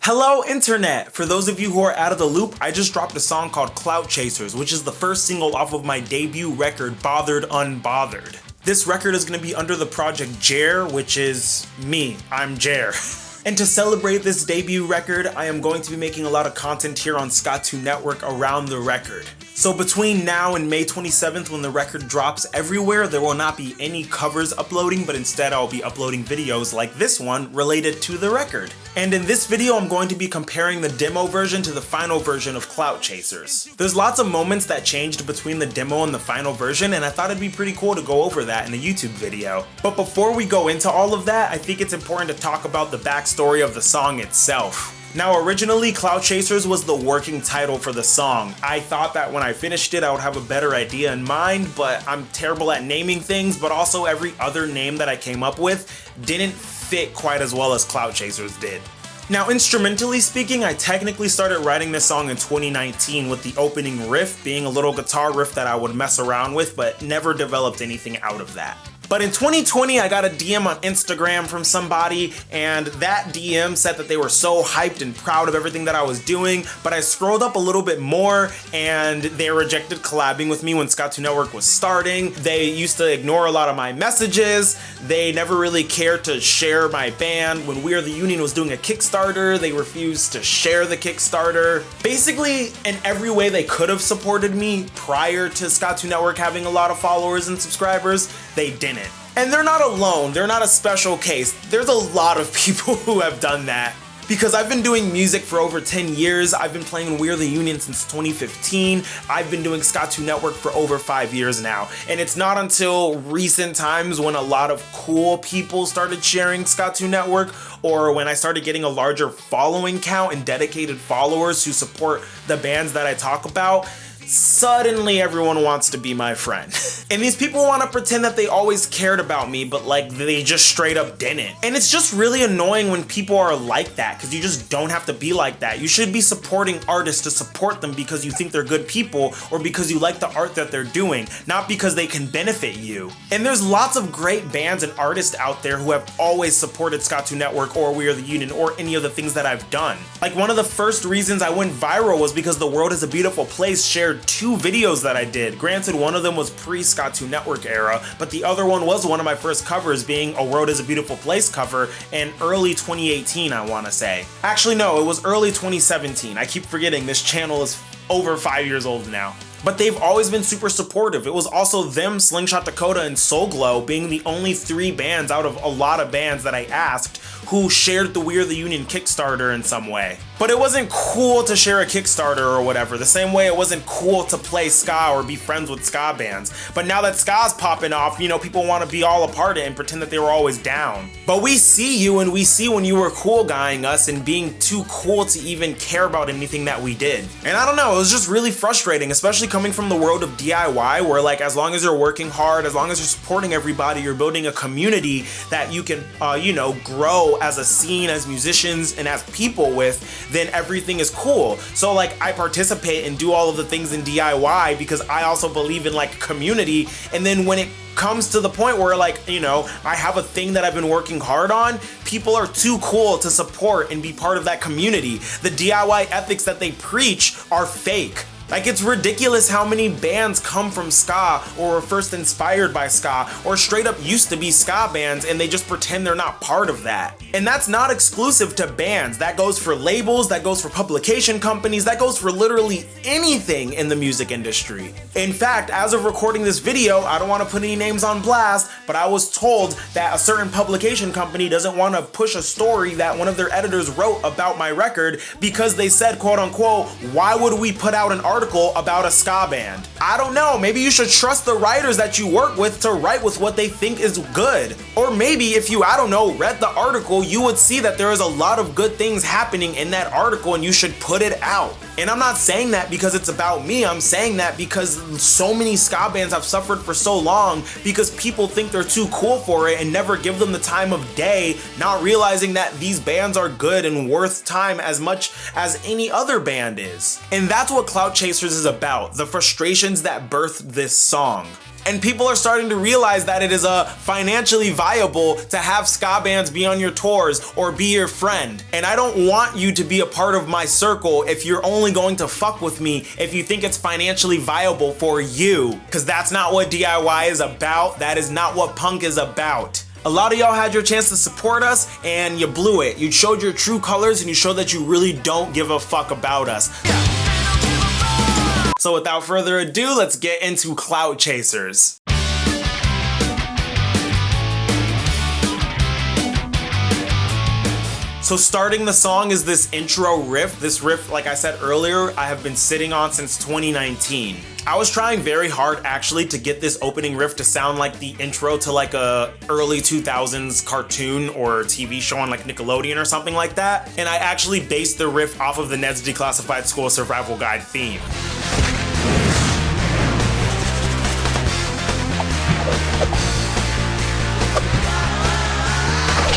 Hello internet! For those of you who are out of the loop, I just dropped a song called CLOUT Chasers, which is the first single off of my debut record, Bothered, Unbothered. This record is going to be under the project Jer, which is me. I'm Jer. And to celebrate this debut record, I am going to be making a lot of content here on Skatunenetwork around the record. So between now and May 27th, when the record drops everywhere, there will not be any covers uploading, but instead I'll be uploading videos like this one related to the record. And in this video, I'm going to be comparing the demo version to the final version of CLOUT Chasers. There's lots of moments that changed between the demo and the final version, and I thought it'd be pretty cool to go over that in a YouTube video. But before we go into all of that, I think it's important to talk about the backstory of the song itself. Now, originally, CLOUT Chasers was the working title for the song. I thought that when I finished it, I would have a better idea in mind, but I'm terrible at naming things, but also every other name that I came up with didn't fit quite as well as CLOUT Chasers did. Now, instrumentally speaking, I technically started writing this song in 2019 with the opening riff being a little guitar riff that I would mess around with, but never developed anything out of that. But in 2020, I got a DM on Instagram from somebody, and that DM said that they were so hyped and proud of everything that I was doing, but I scrolled up a little bit more, and they rejected collabing with me when Skatunenetwork was starting. They used to ignore a lot of my messages. They never really cared to share my band. When We Are The Union was doing a Kickstarter, they refused to share the Kickstarter. Basically, in every way they could have supported me prior to Skatunenetwork having a lot of followers and subscribers, they didn't. And they're not alone, they're not a special case. There's a lot of people who have done that. Because I've been doing music for over 10 years, I've been playing We're the Union since 2015, I've been doing Skatunenetwork for over 5 years now. And it's not until recent times when a lot of cool people started sharing Skatunenetwork, or when I started getting a larger following count and dedicated followers who support the bands that I talk about, suddenly everyone wants to be my friend. And these people want to pretend that they always cared about me, but like they just straight up didn't. And it's just really annoying when people are like that, because you just don't have to be like that. You should be supporting artists to support them because you think they're good people or because you like the art that they're doing, not because they can benefit you. And there's lots of great bands and artists out there who have always supported Skatunenetwork or We Are The Union or any of the things that I've done. Like one of the first reasons I went viral was because The World Is a Beautiful Place shared 2 videos that I did. Granted, one of them was pre-Skatunenetwork era, but the other one was one of my first covers, being A World Is a Beautiful Place cover in early 2018, I want to say. Actually, no, it was early 2017. I keep forgetting this channel is over 5 years old now. But they've always been super supportive. It was also them, Slingshot Dakota, and Soul Glow being the only 3 bands out of a lot of bands that I asked who shared the We Are The Union Kickstarter in some way. But it wasn't cool to share a Kickstarter or whatever, the same way it wasn't cool to play ska or be friends with ska bands. But now that ska's popping off, you know, people want to be all a part of it and pretend that they were always down. But we see you, and we see when you were cool guying us and being too cool to even care about anything that we did. And I don't know, it was just really frustrating, especially coming from the world of DIY, where like as long as you're working hard, as long as you're supporting everybody, you're building a community that you can, you know, grow as a scene, as musicians, and as people with, then everything is cool. So like I participate and do all of the things in DIY because I also believe in like community. And then when it comes to the point where like, you know, I have a thing that I've been working hard on, people are too cool to support and be part of that community. The DIY ethics that they preach are fake. Like, it's ridiculous how many bands come from ska or were first inspired by ska or straight up used to be ska bands and they just pretend they're not part of that. And that's not exclusive to bands. That goes for labels, that goes for publication companies, that goes for literally anything in the music industry. In fact, as of recording this video, I don't want to put any names on blast, but I was told that a certain publication company doesn't want to push a story that one of their editors wrote about my record because they said, quote unquote, why would we put out an article about a ska band? I don't know, maybe you should trust the writers that you work with to write with what they think is good. Or maybe if you, I don't know, read the article, you would see that there is a lot of good things happening in that article and you should put it out. And I'm not saying that because it's about me, I'm saying that because so many ska bands have suffered for so long because people think they're too cool for it and never give them the time of day, not realizing that these bands are good and worth time as much as any other band is. And that's what CLOUT Chasers is about, the frustrations that birthed this song. And people are starting to realize that it is financially viable to have ska bands be on your tours or be your friend. And I don't want you to be a part of my circle if you're only going to fuck with me if you think it's financially viable for you. Because that's not what DIY is about. That is not what punk is about. A lot of y'all had your chance to support us and you blew it. You showed your true colors and you showed that you really don't give a fuck about us. So without further ado, let's get into Clout Chasers. So starting the song is this intro riff. This riff, like I said earlier, I have been sitting on since 2019. I was trying very hard actually to get this opening riff to sound like the intro to like a early 2000s cartoon or TV show on like Nickelodeon or something like that. And I actually based the riff off of the Ned's Declassified School Survival Guide theme.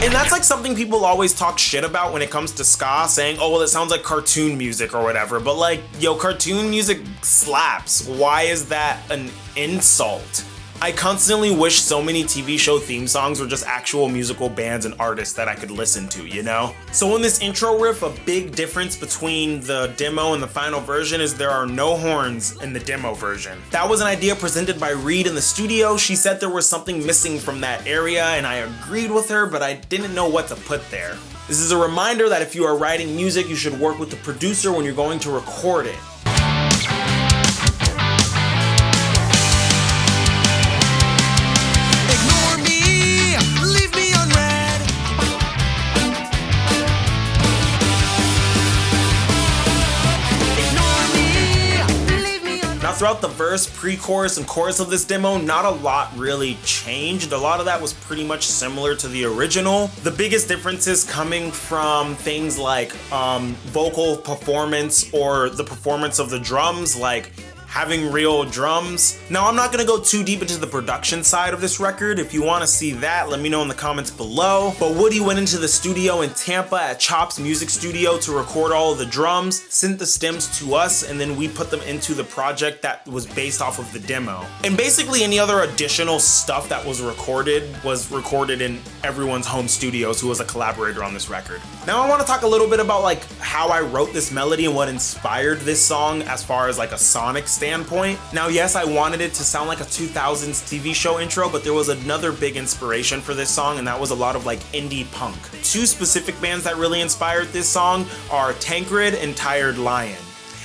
And that's like something people always talk shit about when it comes to ska, saying, oh, well, it sounds like cartoon music or whatever. But like, yo, cartoon music slaps. Why is that an insult? I constantly wish so many TV show theme songs were just actual musical bands and artists that I could listen to, you know? So in this intro riff, a big difference between the demo and the final version is there are no horns in the demo version. That was an idea presented by Reed in the studio. She said there was something missing from that area and I agreed with her, but I didn't know what to put there. This is a reminder that if you are writing music, you should work with the producer when you're going to record it. Throughout the verse, pre-chorus, and chorus of this demo, not a lot really changed. A lot of that was pretty much similar to the original. The biggest differences coming from things like vocal performance or the performance of the drums, like having real drums. Now, I'm not gonna go too deep into the production side of this record. If you wanna see that, let me know in the comments below. But Woody went into the studio in Tampa at Chop's Music Studio to record all of the drums, sent the stems to us, and then we put them into the project that was based off of the demo. And basically any other additional stuff that was recorded in everyone's home studios who was a collaborator on this record. Now I wanna talk a little bit about like how I wrote this melody and what inspired this song as far as like a sonic standpoint. Now, yes, I wanted it to sound like a 2000s TV show intro, but there was another big inspiration for this song, and that was a lot of like indie punk. Two specific bands that really inspired this song are Tancred and Tired Lion.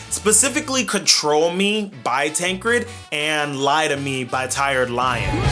Specifically, Control Me by Tancred and Lie to Me by Tired Lion.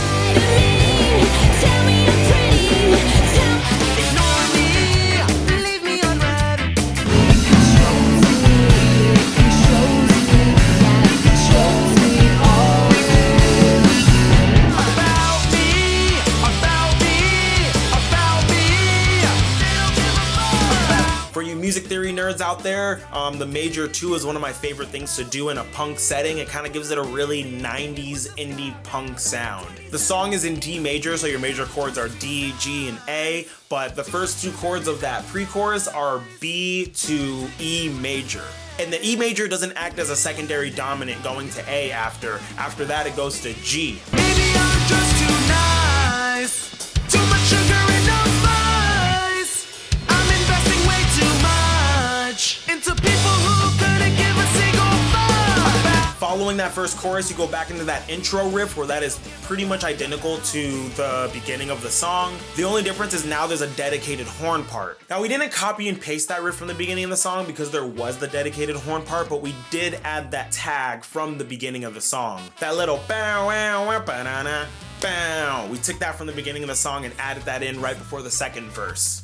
Music theory nerds out there, the major 2 is one of my favorite things to do in a punk setting. It kind of gives it a really 90s indie punk sound. The song is in D major, so your major chords are D, G, and A, but the first 2 chords of that pre-chorus are B to E major. And the E major doesn't act as a secondary dominant going to A after. After that, it goes to G. Maybe I'm just too nice. Too much sugar and no spice. I'm investing way too much into people who couldn't give a single fuck. Following that first chorus, you go back into that intro riff where that is pretty much identical to the beginning of the song. The only difference is now there's a dedicated horn part. Now, we didn't copy and paste that riff from the beginning of the song because there was the dedicated horn part, but we did add that tag from the beginning of the song. That little bow, wow, wow, ba-da-na, bow. We took that from the beginning of the song and added that in right before the second verse.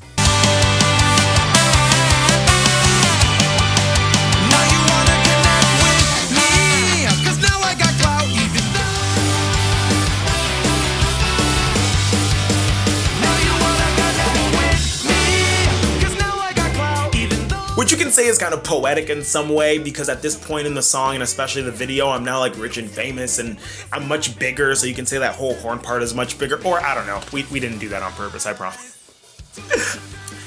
Which you can say is kind of poetic in some way, because at this point in the song, and especially the video, I'm now like rich and famous and I'm much bigger, so you can say that whole horn part is much bigger, or I don't know, we didn't do that on purpose, I promise.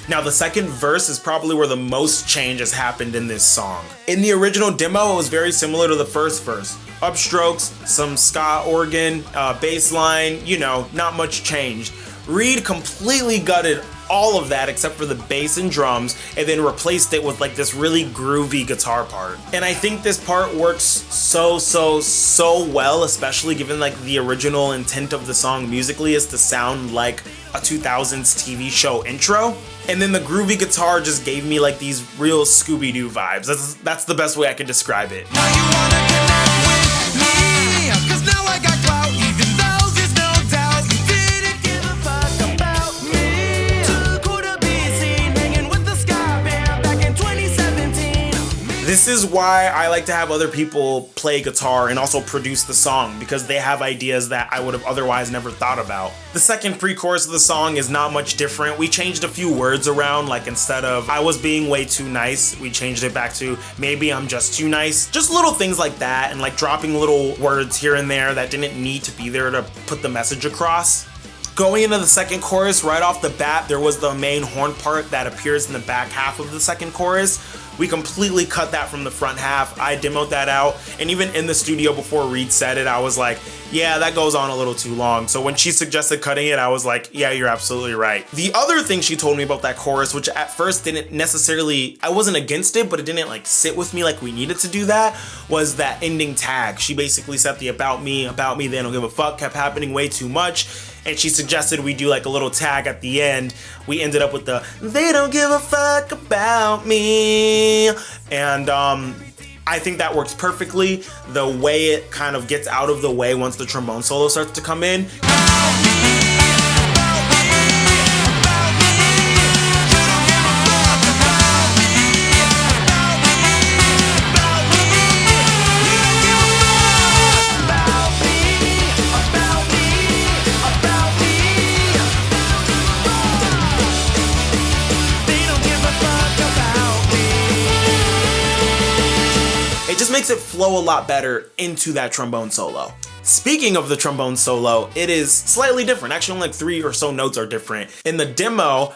Now the second verse is probably where the most change has happened in this song. In the original demo, it was very similar to the first verse. Upstrokes, some ska organ, bass line, you know, not much changed. Reed completely gutted all of that except for the bass and drums, and then replaced it with like this really groovy guitar part. And I think this part works so well, especially given like the original intent of the song musically is to sound like a 2000s TV show intro. And then the groovy guitar just gave me like these real Scooby-Doo vibes. That's the best way I can describe it. Now you wanna connect with me, 'cause now I got clout, even though there's no doubt you didn't give a fuck about me. Too cool to be seen hanging with the Sky Band back in 2017. This is why I like to have other people play guitar and also produce the song, because they have ideas that I would have otherwise never thought about. The second pre-chorus of the song is not much different. We changed a few words around, like instead of I was being way too nice, we changed it back to maybe I'm just too nice. Just little things like that, and like dropping little words here and there that didn't need to be there to put the message across. Going into the second chorus, right off the bat, there was the main horn part that appears in the back half of the second chorus. We completely cut that from the front half. I demoed that out, and even in the studio before Reed said it, I was like, yeah, that goes on a little too long. So when she suggested cutting it, I was like, yeah, you're absolutely right. The other thing she told me about that chorus, which at first didn't necessarily, I wasn't against it, but it didn't like sit with me like we needed to do that, was that ending tag. She basically said the about me, they don't give a fuck kept happening way too much. And she suggested we do like a little tag at the end. We ended up with the they don't give a fuck about me. And I think that works perfectly. The way it kind of gets out of the way once the trombone solo starts to come in. It just makes it flow a lot better into that trombone solo. Speaking of the trombone solo, it is slightly different. Actually, only like 3 or so notes are different. In the demo,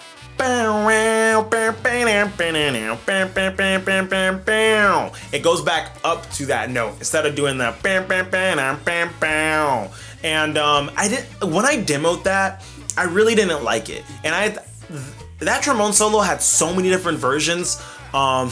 it goes back up to that note instead of doing the and when I demoed that, I really didn't like it. And that trombone solo had so many different versions, and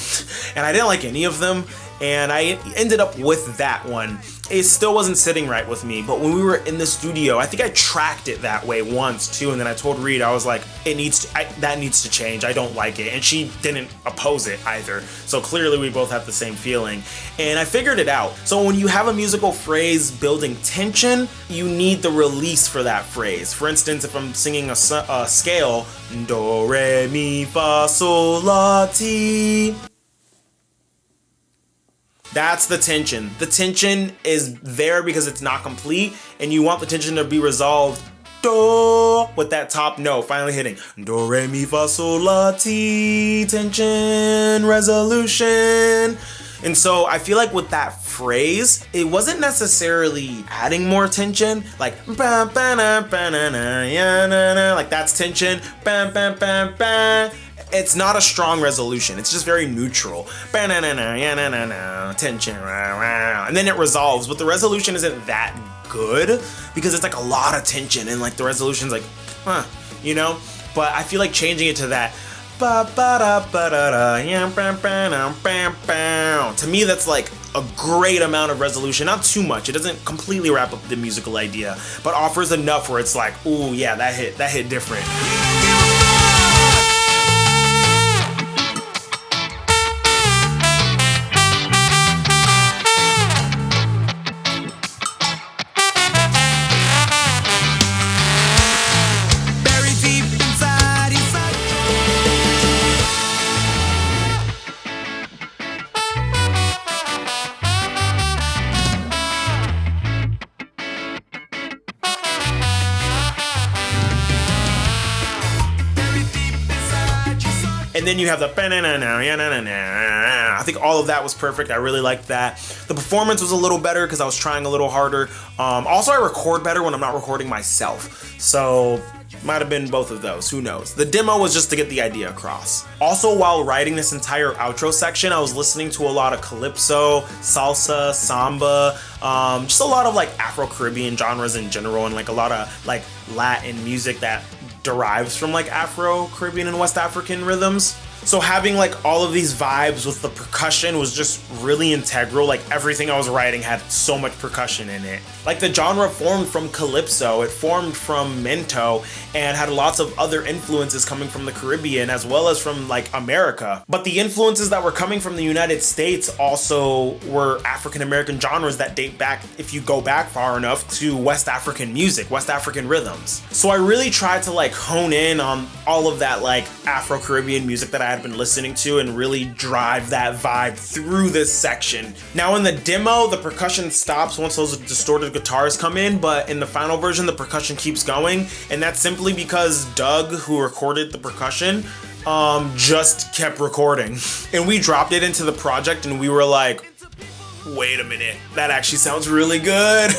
I didn't like any of them. And I ended up with that one. It still wasn't sitting right with me, but when we were in the studio, I think I tracked it that way once too, and then I told Reed, I was like, that needs to change, I don't like it, and she didn't oppose it either, so clearly we both have the same feeling, and I figured it out. So when you have a musical phrase building tension, you need the release for that phrase. For instance, if I'm singing a scale, do, re, mi, fa, sol, la, ti, that's the tension. The tension is there because it's not complete, and you want the tension to be resolved do with that top note finally hitting. Do, re, mi, fa, sol, la, ti, tension, resolution. And so I feel like with that phrase, it wasn't necessarily adding more tension, like ba, ba, na, ba, na, na, ya, na, na, like that's tension, ba, ba, ba, ba. It's not a strong resolution. It's just very neutral. Tension. And then it resolves, but the resolution isn't that good because it's like a lot of tension and like the resolution's like, you know? But I feel like changing it to that. To me, that's like a great amount of resolution. Not too much. It doesn't completely wrap up the musical idea, but offers enough where it's like, ooh, yeah, that hit different. And then you have the I think all of that was perfect. I really liked that. The performance was a little better because I was trying a little harder. Also, I record better when I'm not recording myself. So Might have been both of those, who knows. The demo was just to get the idea across. Also, while writing this entire outro section, I was listening to a lot of calypso, salsa, samba, just a lot of like Afro-Caribbean genres in general, and like a lot of like Latin music that derives from like Afro-Caribbean and West African rhythms. So having like all of these vibes with the percussion was just really integral. Like everything I was writing had so much percussion in it. Like the genre formed from calypso, it formed from mento, and had lots of other influences coming from the Caribbean as well as from like America. But the influences that were coming from the United States also were African American genres that date back, if you go back far enough, to West African music, West African rhythms. So I really tried to like hone in on all of that like Afro-Caribbean music that I had been listening to and really drive that vibe through this section. Now in the demo, the percussion stops once those distorted guitars come in, but in the final version, the percussion keeps going, and that's simply because Doug, who recorded the percussion, just kept recording. And we dropped it into the project and we were like, wait a minute, that actually sounds really good.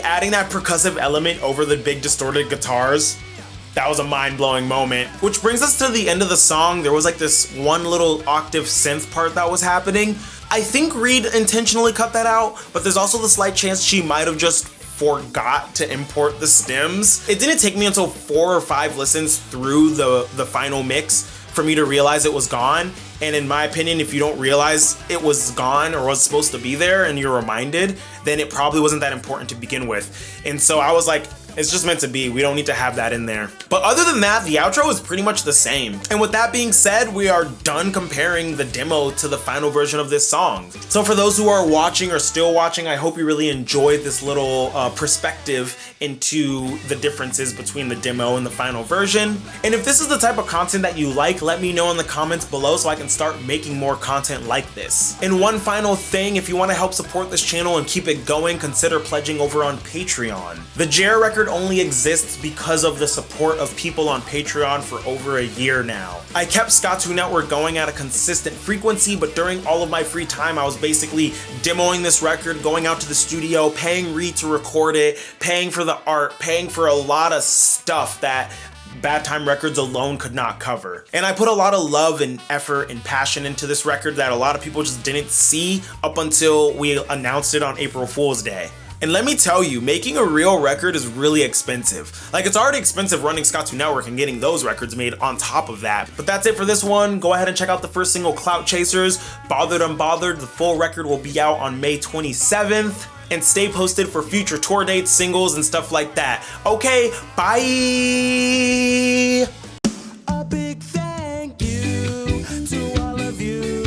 Adding that percussive element over the big distorted guitars, that was a mind-blowing moment. Which brings us to the end of the song. There was like this one little octave synth part that was happening. I think Reed intentionally cut that out, but there's also the slight chance she might have just forgot to import the stems. It didn't take me until 4 or 5 listens through the final mix for me to realize it was gone. And in my opinion, if you don't realize it was gone or was supposed to be there and you're reminded, then it probably wasn't that important to begin with. And so I was like, it's just meant to be. We don't need to have that in there. But other than that, the outro is pretty much the same. And with that being said, we are done comparing the demo to the final version of this song. So for those who are watching or still watching, I hope you really enjoyed this little perspective into the differences between the demo and the final version. And if this is the type of content that you like, let me know in the comments below so I can start making more content like this. And one final thing, if you want to help support this channel and keep it going, consider pledging over on Patreon. The Jer record only exists because of the support of people on Patreon for over a year now. I kept Skatunenetwork going at a consistent frequency, but during all of my free time, I was basically demoing this record, going out to the studio, paying Reed to record it, paying for the art, paying for a lot of stuff that Bad Time Records alone could not cover. And I put a lot of love and effort and passion into this record that a lot of people just didn't see up until we announced it on April Fool's Day. And let me tell you, making a real record is really expensive. Like, it's already expensive running Skatunenetwork and getting those records made on top of that. But that's it for this one. Go ahead and check out the first single, CLOUT Chasers, Bothered, Unbothered. The full record will be out on May 27th. And stay posted for future tour dates, singles, and stuff like that. Okay, bye! A big thank you to all of you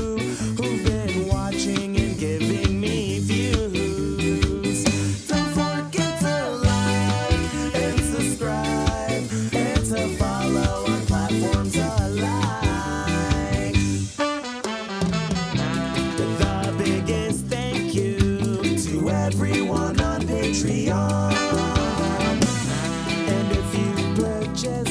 who've been watching and giving me views. Don't forget to like and subscribe and to follow on platforms alike. The biggest thank you to everyone on Patreon. And if you purchase